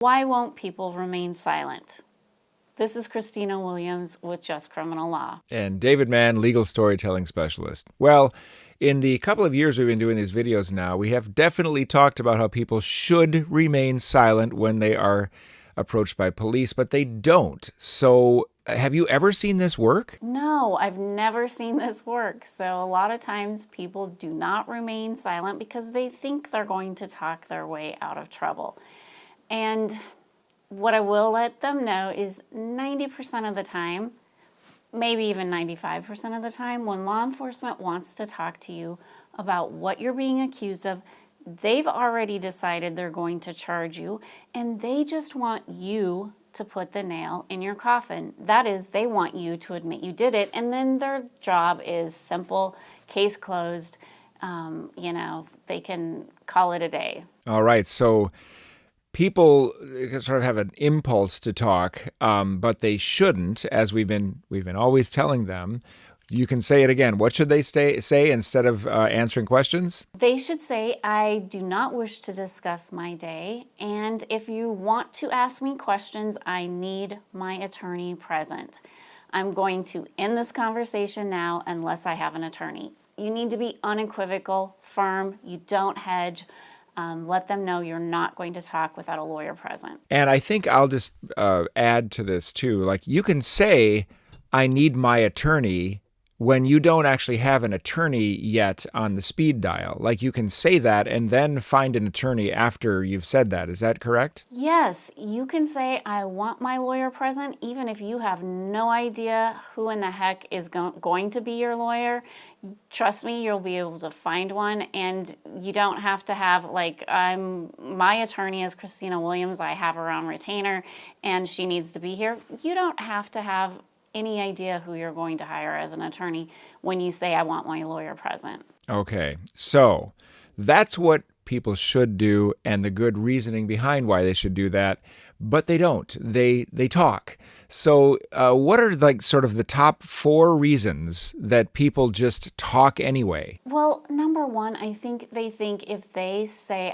Why won't people remain silent? This is Christina Williams with Just Criminal Law. And David Mann, legal storytelling specialist. Well, in the couple of years we've been doing these videos now, we have definitely talked about how people should remain silent when they are approached by police, but they don't. So have you ever seen this work? No, I've never seen this work. So a lot of times people do not remain silent because they think they're going to talk their way out of trouble. And what I will let them know is 90% of the time, maybe even 95% of the time, when law enforcement wants to talk to you about what you're being accused of, they've already decided they're going to charge you, and they just want you to put the nail in your coffin. That is, they want you to admit you did it, and then their job is simple, case closed. They can call it a day. All right, so people sort of have an impulse to talk, but they shouldn't, as we've been always telling them. You can say it again. What should they say instead of answering questions? They should say, I do not wish to discuss my day, and if you want to ask me questions, I need my attorney present. I'm going to end this conversation now unless I have an attorney. You need to be unequivocal, firm. You don't hedge. Let them know you're not going to talk without a lawyer present. And I think I'll just add to this too. Like, you can say, I need my attorney, when you don't actually have an attorney yet on the speed dial. Like, you can say that and then find an attorney after you've said that. Is that correct? Yes, you can say, I want my lawyer present, even if you have no idea who in the heck is going to be your lawyer. Trust me, you'll be able to find one, and you don't have to have, my attorney is Christina Williams, I have her on retainer, and she needs to be here. You don't have to have any idea who you're going to hire as an attorney when you say, I want my lawyer present. Okay, so that's what people should do and the good reasoning behind why they should do that, but they don't. They talk. So what are sort of the top 4 reasons that people just talk anyway? Well, number one, I think they think if they say,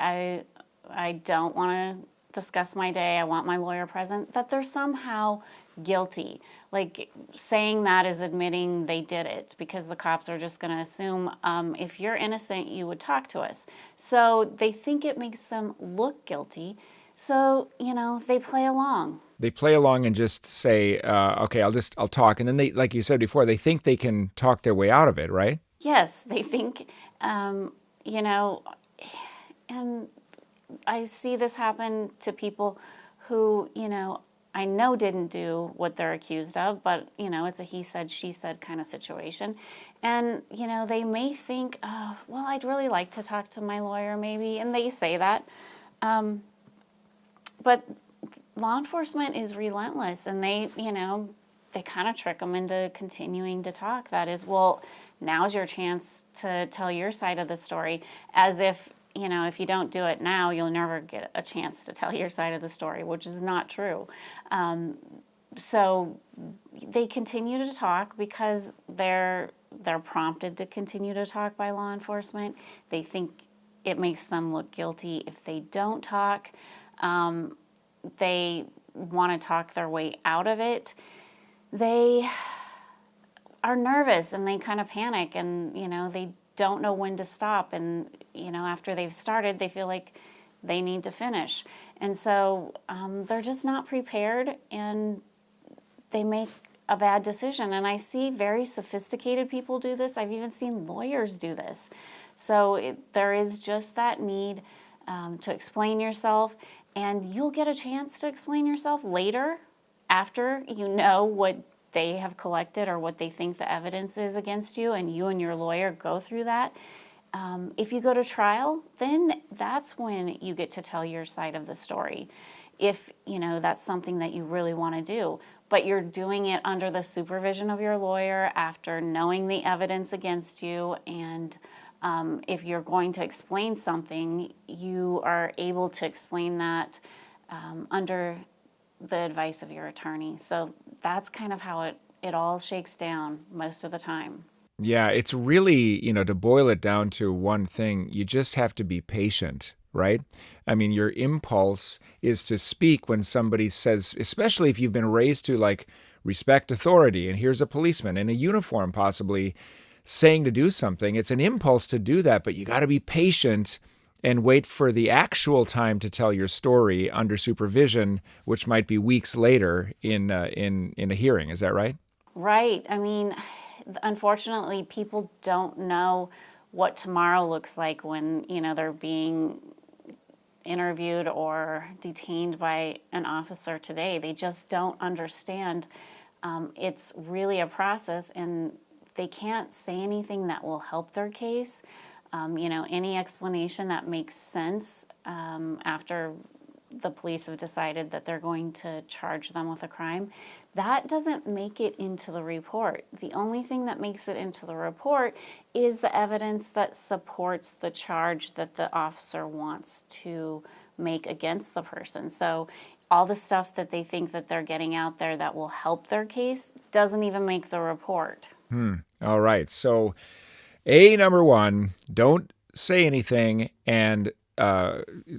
I don't want to discuss my day, I want my lawyer present, that they're somehow guilty. Like, saying that is admitting they did it, because the cops are just going to assume if you're innocent, you would talk to us. So they think it makes them look guilty. So, they play along. They play along and just say, okay, I'll talk. And then they, like you said before, they think they can talk their way out of it, right? Yes, they think, and I see this happen to people who, I know didn't do what they're accused of, but, it's a he said, she said kind of situation. And, they may think, well, I'd really like to talk to my lawyer maybe, and they say that. But law enforcement is relentless, and they kind of trick them into continuing to talk. That is, well, now's your chance to tell your side of the story, as if, if you don't do it now, you'll never get a chance to tell your side of the story, which is not true. So they continue to talk because they're prompted to continue to talk by law enforcement. They think it makes them look guilty if they don't talk. They want to talk their way out of it. They are nervous and they kind of panic, and they don't know when to stop, and after they've started, they feel like they need to finish, and so they're just not prepared, and they make a bad decision. And I see very sophisticated people do this. I've even seen lawyers do this. So there is just that need to explain yourself, and you'll get a chance to explain yourself later, after you know what they have collected or what they think the evidence is against you, and your lawyer go through that. If you go to trial, then that's when you get to tell your side of the story, if that's something that you really want to do. But you're doing it under the supervision of your lawyer after knowing the evidence against you, and if you're going to explain something, you are able to explain that under the advice of your attorney. So that's kind of how it all shakes down most of the time. Yeah, it's really, to boil it down to one thing, you just have to be patient, right? I mean, your impulse is to speak when somebody says, especially if you've been raised to like respect authority, and here's a policeman in a uniform possibly saying to do something. It's an impulse to do that, but you got to be patient and wait for the actual time to tell your story under supervision, which might be weeks later in a hearing. Is that right? Right. I mean, unfortunately, people don't know what tomorrow looks like when, they're being interviewed or detained by an officer today. They just don't understand. It's really a process, and they can't say anything that will help their case. Any explanation that makes sense after the police have decided that they're going to charge them with a crime, that doesn't make it into the report. The only thing that makes it into the report is the evidence that supports the charge that the officer wants to make against the person. So all the stuff that they think that they're getting out there that will help their case doesn't even make the report. All right. So, number one, don't say anything and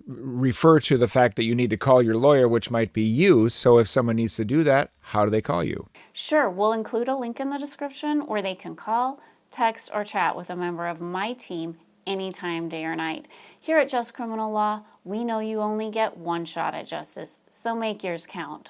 refer to the fact that you need to call your lawyer, which might be you. So if someone needs to do that, how do they call you? Sure, we'll include a link in the description where they can call, text, or chat with a member of my team anytime, day or night. Here at Just Criminal Law, we know you only get one shot at justice, so make yours count.